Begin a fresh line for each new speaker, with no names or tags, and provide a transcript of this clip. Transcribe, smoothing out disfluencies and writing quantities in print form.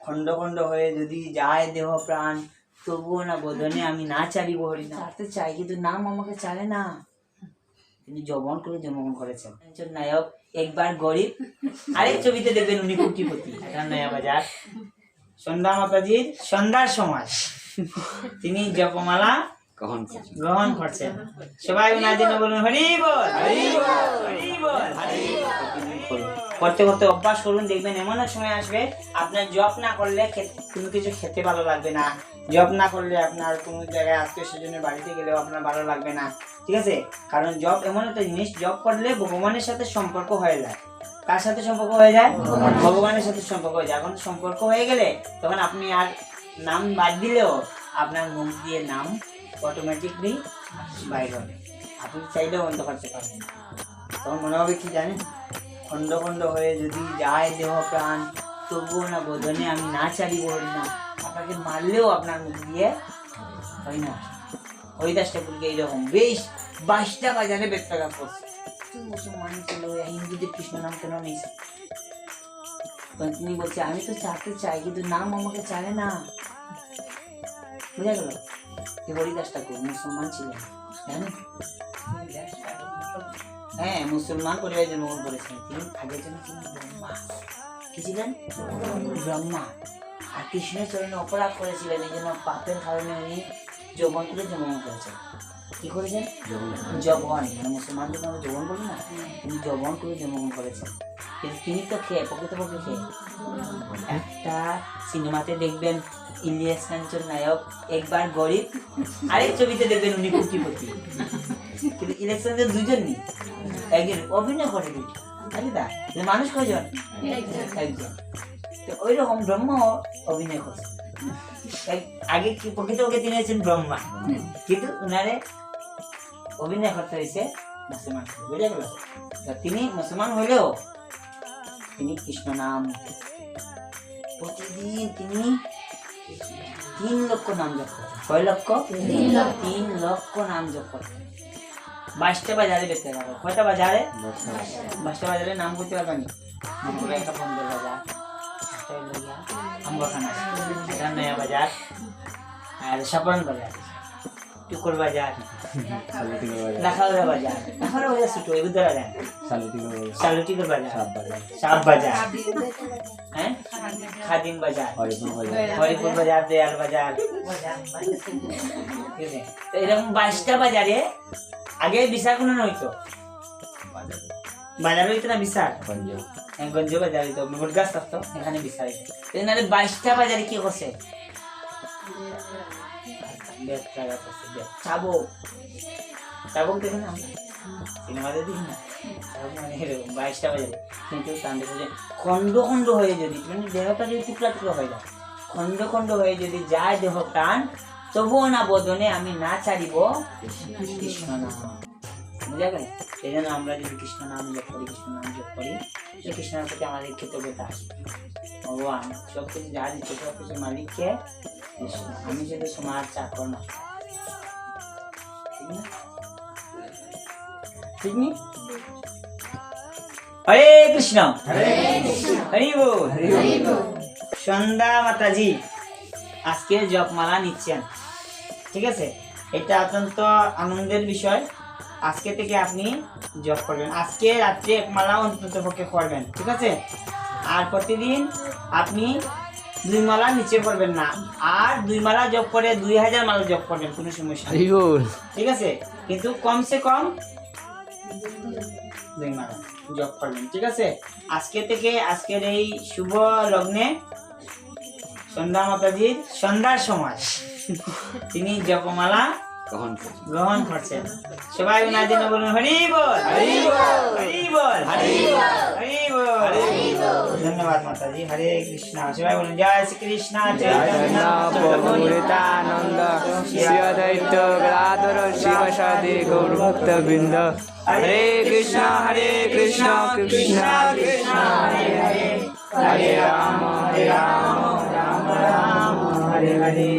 খণ্ড খণ্ড হয়ে যদি যায় দেহ প্রাণ, তবুও না বোধনে আমি না চারিব হরি নাম। চাইতে চাই কিন্তু নাম আমাকে চালে না। তিনি যৌবন করে জন্মগ্রহণ করেছেন। একজন নায়ক একবার গরিব, আরেক ছবিতে দেখবেন উনি কোটিপতি। এটা নয়া বাজার সন্ধ্যা মাতাজির সন্ধ্যার সময় তিনি জপমালা গ্রহণ করছেন। সবাই ওনার জন্য বলুন হরি বল, হরি বল, হরি বল, হরি বল। করতে করতে অভ্যাস করুন, দেখবেন এমন এক সময় আসবে আপনার জপ না করলে কোনো কিছু খেতে ভালো লাগবে না। জপ না করলে আপনার কোনো জায়গায় আত্মীয় স্বজনের বাড়িতে গেলেও আপনার ভালো লাগবে না, ঠিক আছে? কারণ জপ এমন একটা জিনিস, জপ করলে ভগবানের সাথে সম্পর্ক হয়ে যায়। কার সাথে সম্পর্ক হয়ে যায়? ভগবানের সাথে সম্পর্ক হয়ে যায়। এখন সম্পর্ক হয়ে গেলে তখন আপনি আর নাম বাদ দিলেও আপনার মুখ দিয়ে নাম অটোমেটিকলি বাইর হবে, আপনি চাইলেও বন্ধ করতে পারবেন। তখন মনে হবে কি জানেন, খণ্ড খণ্ড হয়ে যদি যায় দেহ প্রাণ, তবুও না বোধনে আমি না চারিব হরি নাম। আপনাকে মারলেও আপনার মুখ দিয়ে হয় না। হরিদাস ঠাকুরকে এইরকম বেশ 22টা বাজারে বেত্রাঘাত করছে। মুসলমান ছিল, হিন্দুদের কৃষ্ণ নাম কেন নেই? তিনি বলছে আমি তো চাইতে চাই কিন্তু নাম আমাকে চায় না। বুঝা গেল? হরিদাস ঠাকুর মুসলমান ছিলেন, জানেন? হ্যাঁ, মুসলমান পরিবারে জন্মগ্রহণ করেছেন। তিনি আগের জন্য ছিলেন ব্রহ্মা। কি ছিলেন? ব্রহ্মা। আর কৃষ্ণের চরণে অপরাধ করেছিলেন, এই জন্য পাপের কারণে উনি যৌবন করে জন্মগ্রহণ করেছেন। কি করেছেন? যৌবন। মানে মুসলমানদের আমরা যৌবন বলি না, তিনি যৌবন করে জন্মগ্রহণ করেছেন। কিন্তু তিনি তো খেয়ে, প্রকৃতপক্ষে খেয়ে। একটা সিনেমাতে দেখবেন ইলিয়াস কাঞ্চন নায়ক একবার গরিব, আরেক ছবিতে দেখবেন উনি কোটিপতি। কিন্তু ইলিয়াস কাঞ্চন দুজন নেই, একজন অভিনয় করে দুটো। আচ্ছা, মানুষ কয়জন? একজন। তো ওই রকম ব্রহ্মা অভিনয় করছে। আগে কি প্রকৃতপক্ষে তিনি হচ্ছেন ব্রহ্মা, কিন্তু উনারে অভিনয় করতে হয়েছে মুসলমান। বুঝা গেল? তিনি মুসলমান হলেও তিনি কৃষ্ণ নাম প্রতিদিন তিনি 3 লক্ষ নাম জপ করতেন। কয় লক্ষ? 3 লক্ষ নাম জপ করতেন। 22টা বাজারে বেঁচে গেল। কয়টা বাজারে? 22টা বাজারে নাম করতে পারবেন? একটা বন্ধের বাজার, আম্বাখানা, এটা নয়া বাজার, আর সাপান বাজার, টুকুর বাজার, লাখাউড়া বাজার, লাখাউড়া বাজার ছোট, এগুলো ধরা যায়। সালুটিকুর বাজার, সাপ বাজার, হ্যাঁ, খাদিম বাজার, হরিপুর বাজার, দেয়াল বাজার, এরকম 22টা বাজারে আগে বিচার কোনো হইতো। বাজার হইতো না বিচার, গঞ্জ বাজার হইতো, মোট গাছ থাকতো, এখানে বিচার হইতো। 22টা বাজারে কি করছে? চাবক, চাবক দেখেন আমরা সিনেমাতে দেখি না? 22টা বাজারে। কিন্তু খণ্ড খণ্ড হয়ে যদি, মানে দেহটা যদি টুকরা টুকরা হয়ে যায়, খণ্ড খণ্ড হয়ে যদি যায় দেহ প্রাণ, তবুও না বোধনে আমি না চারিব কৃষ্ণ নাম। বুঝা গেল? সেই জন্য আমরা যদি কৃষ্ণ নাম জপ করি, কৃষ্ণ নাম জপ করি, কৃষ্ণের প্রতি আমাদের কৃতজ্ঞতা আসবে। ভগবান সব কিছু যা দিচ্ছে সব কিছু মালিককে, আমি যদি তোমার চাকর না, ঠিক নেই? হরে কৃষ্ণ, হরি বল। সন্ধ্যা মাতাজি আজকে জপমালা নিচ্ছেন, ঠিক আছে? এটা অত্যন্ত আনন্দের বিষয়। আজকে থেকে আপনি জপ করবেন। আজকে রাত্রে 1 মালা অন্তত পক্ষে করবেন, ঠিক আছে? আর প্রতিদিন আপনি 2 মালা নিচে করবেন না। আর 2 মালা জপ করে 2000 মালা জপ করবেন, কোনো সমস্যা নেই, ঠিক আছে? কিন্তু কমসে কম 2 মালা জপ করবেন, ঠিক আছে? আজকে থেকে, আজকের এই শুভ লগ্নে সন্ধ্যা মাতাজির সন্ধ্যার সময় তিনি জপমালা গ্রহণ করছেন। সবাই ওনার জন্য বলুন হরি বল, হরি বল, হরি বল, হরি বল, হরি বল, হরি বল। ধন্যবাদ মাতাজি। হরে কৃষ্ণ। সবাই বলুন জয় শ্রী কৃষ্ণ চৈতন্য প্রভু নিত্যানন্দ শ্রী অদ্বৈত গদাধর শিবসাদি গৌর ভক্ত বৃন্দ। হরে কৃষ্ণ কৃষ্ণ কৃষ্ণ হরে হরে, হরে রাম রাম রাম হরে হরে।